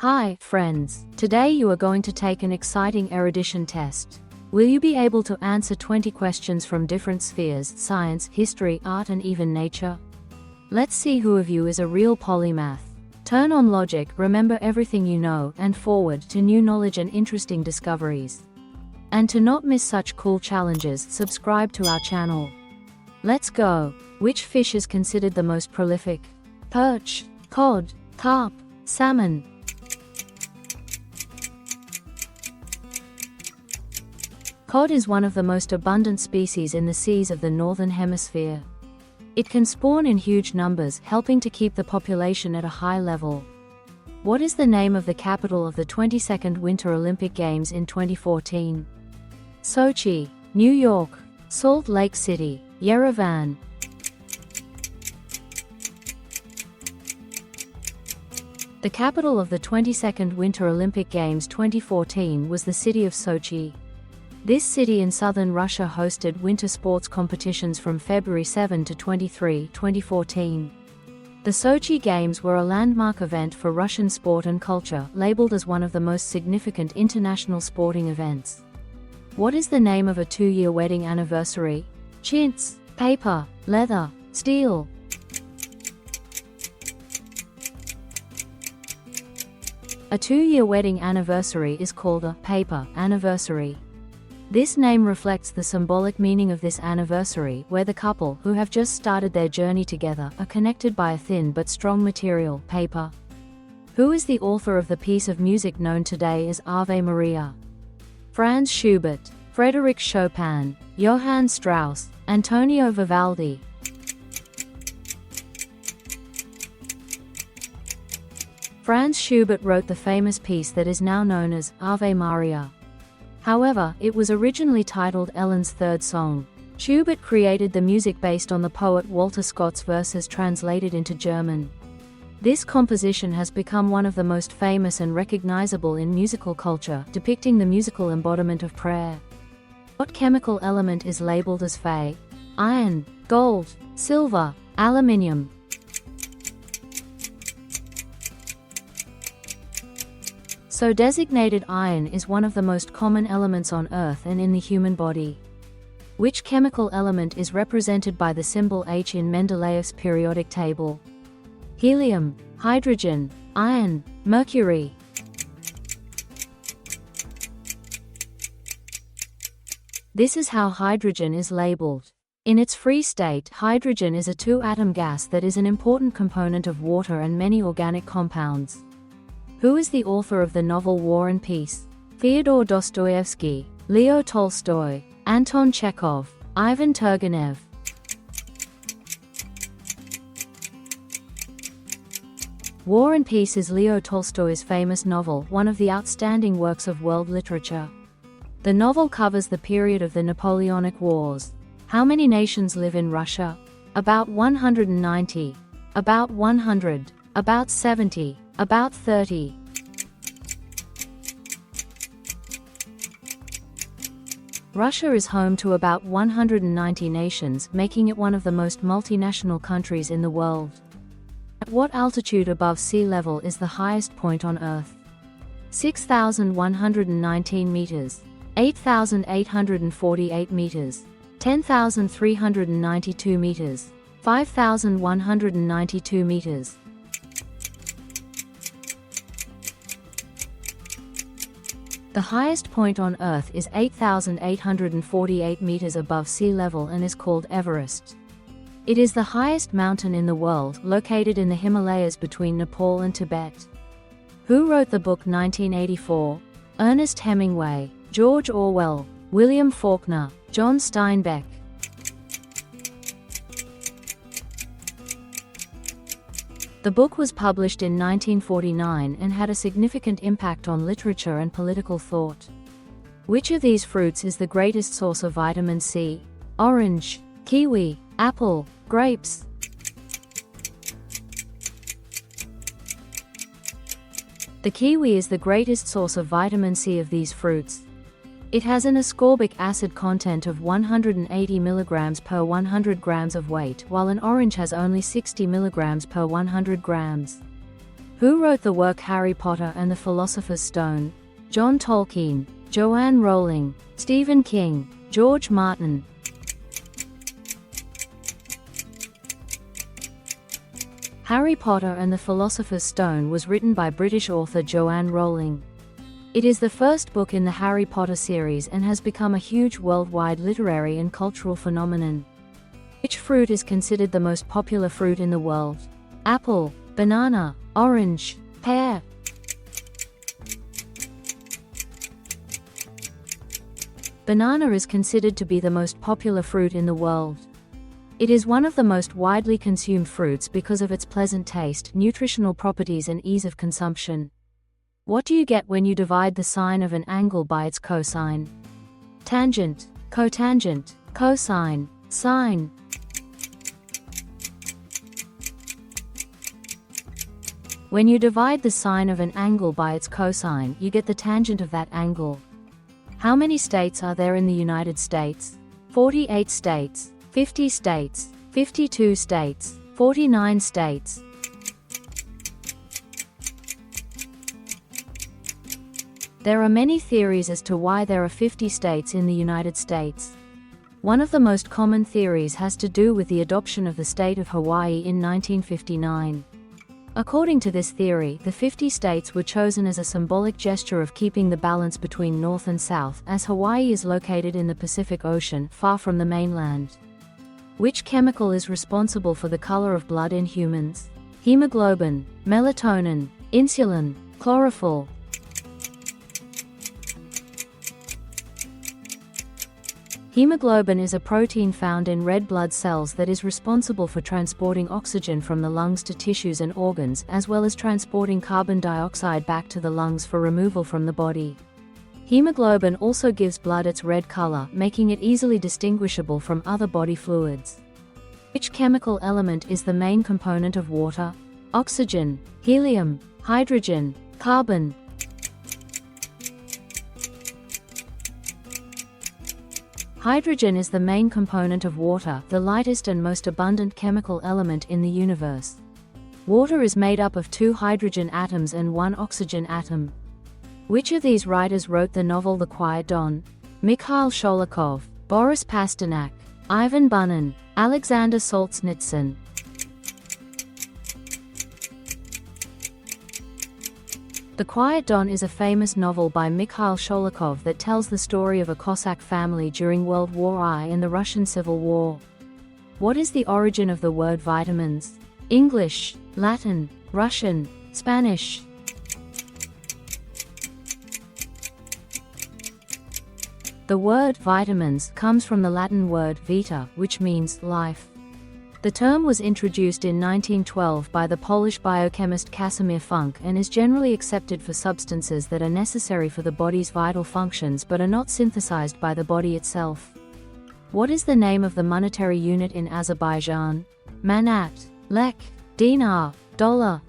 Hi, friends. Today you are going to take an exciting erudition test. Will you be able to answer 20 questions from different spheres: science, history, art, and even nature? Let's see who of you is a real polymath. Turn on logic, remember everything you know, and forward to new knowledge and interesting discoveries. And to not miss such cool challenges, subscribe to our channel. Let's go. Which fish is considered the most prolific? Perch, cod, carp, salmon. Cod is one of the most abundant species in the seas of the Northern Hemisphere. It can spawn in huge numbers, helping to keep the population at a high level. What is the name of the capital of the 22nd Winter Olympic Games in 2014? Sochi, New York, Salt Lake City, Yerevan. The capital of the 22nd Winter Olympic Games 2014 was the city of Sochi. This city in southern Russia hosted winter sports competitions from February 7 to 23, 2014. The Sochi Games were a landmark event for Russian sport and culture, labeled as one of the most significant international sporting events. What is the name of a 2-year wedding anniversary? Chintz, paper, leather, steel. A 2-year wedding anniversary is called a paper anniversary. This name reflects the symbolic meaning of this anniversary, where the couple, who have just started their journey together, are connected by a thin but strong material, paper. Who is the author of the piece of music known today as Ave Maria? Franz Schubert, Frédéric Chopin, Johann Strauss, Antonio Vivaldi. Franz Schubert wrote the famous piece that is now known as Ave Maria. However, it was originally titled Ellen's Third Song. Schubert created the music based on the poet Walter Scott's verses translated into German. This composition has become one of the most famous and recognizable in musical culture, depicting the musical embodiment of prayer. What chemical element is labeled as Fe? Iron, gold, silver, aluminium. So designated iron is one of the most common elements on Earth and in the human body. Which chemical element is represented by the symbol H in Mendeleev's periodic table? Helium, hydrogen, iron, mercury. This is how hydrogen is labeled. In its free state, hydrogen is a 2-atom gas that is an important component of water and many organic compounds. Who is the author of the novel War and Peace? Fyodor Dostoevsky, Leo Tolstoy, Anton Chekhov, Ivan Turgenev. War and Peace is Leo Tolstoy's famous novel, one of the outstanding works of world literature. The novel covers the period of the Napoleonic Wars. How many nations live in Russia? About 190. About 100. About 70. About 30. Russia is home to about 190 nations, making it one of the most multinational countries in the world. At what altitude above sea level is the highest point on Earth? 6,119 meters, 8,848 meters, 10,392 meters, 5,192 meters. The highest point on Earth is 8,848 meters above sea level and is called Everest. It is the highest mountain in the world, located in the Himalayas between Nepal and Tibet. Who wrote the book 1984? Ernest Hemingway, George Orwell, William Faulkner, John Steinbeck. The book was published in 1949 and had a significant impact on literature and political thought. Which of these fruits is the greatest source of vitamin C? Orange, kiwi, apple, grapes. The kiwi is the greatest source of vitamin C of these fruits. It has an ascorbic acid content of 180 mg per 100 grams of weight, while an orange has only 60 mg per 100 grams. Who wrote the work Harry Potter and the Philosopher's Stone? John Tolkien, Joanne Rowling, Stephen King, George Martin. Harry Potter and the Philosopher's Stone was written by British author Joanne Rowling. It is the first book in the Harry Potter series and has become a huge worldwide literary and cultural phenomenon. Which fruit is considered the most popular fruit in the world? Apple, banana, orange, pear. Banana is considered to be the most popular fruit in the world. It is one of the most widely consumed fruits because of its pleasant taste, nutritional properties and ease of consumption. What do you get when you divide the sine of an angle by its cosine? Tangent, cotangent, cosine, sine. When you divide the sine of an angle by its cosine, you get the tangent of that angle. How many states are there in the United States? 48 states, 50 states, 52 states, 49 states. There are many theories as to why there are 50 states in the United States. One of the most common theories has to do with the adoption of the state of Hawaii in 1959. According to this theory, the 50 states were chosen as a symbolic gesture of keeping the balance between North and South, as Hawaii is located in the Pacific Ocean, far from the mainland. Which chemical is responsible for the color of blood in humans? Hemoglobin, melatonin, insulin, chlorophyll. Hemoglobin is a protein found in red blood cells that is responsible for transporting oxygen from the lungs to tissues and organs, as well as transporting carbon dioxide back to the lungs for removal from the body. Hemoglobin also gives blood its red color, making it easily distinguishable from other body fluids. Which chemical element is the main component of water? Oxygen, helium, hydrogen, carbon. Hydrogen is the main component of water, the lightest and most abundant chemical element in the universe. Water is made up of 2 hydrogen atoms and 1 oxygen atom. Which of these writers wrote the novel The Quiet Dawn? Mikhail Sholokhov, Boris Pasternak, Ivan Bunin, Alexander Solzhenitsyn. The Quiet Dawn is a famous novel by Mikhail Sholokhov that tells the story of a Cossack family during World War I and the Russian Civil War. What is the origin of the word vitamins? English, Latin, Russian, Spanish. The word vitamins comes from the Latin word vita, which means life. The term was introduced in 1912 by the Polish biochemist Casimir Funk and is generally accepted for substances that are necessary for the body's vital functions but are not synthesized by the body itself. What is the name of the monetary unit in Azerbaijan? Manat, lek, dinar, dollar.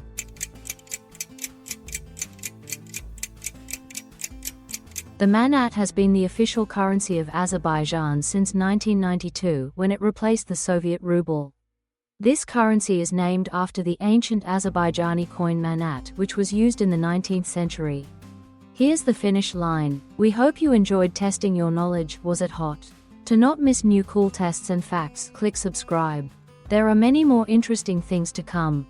The manat has been the official currency of Azerbaijan since 1992, when it replaced the Soviet ruble. This currency is named after the ancient Azerbaijani coin manat, which was used in the 19th century. Here's the finish line. We hope you enjoyed testing your knowledge. Was it hot? To not miss new cool tests and facts, click subscribe. There are many more interesting things to come.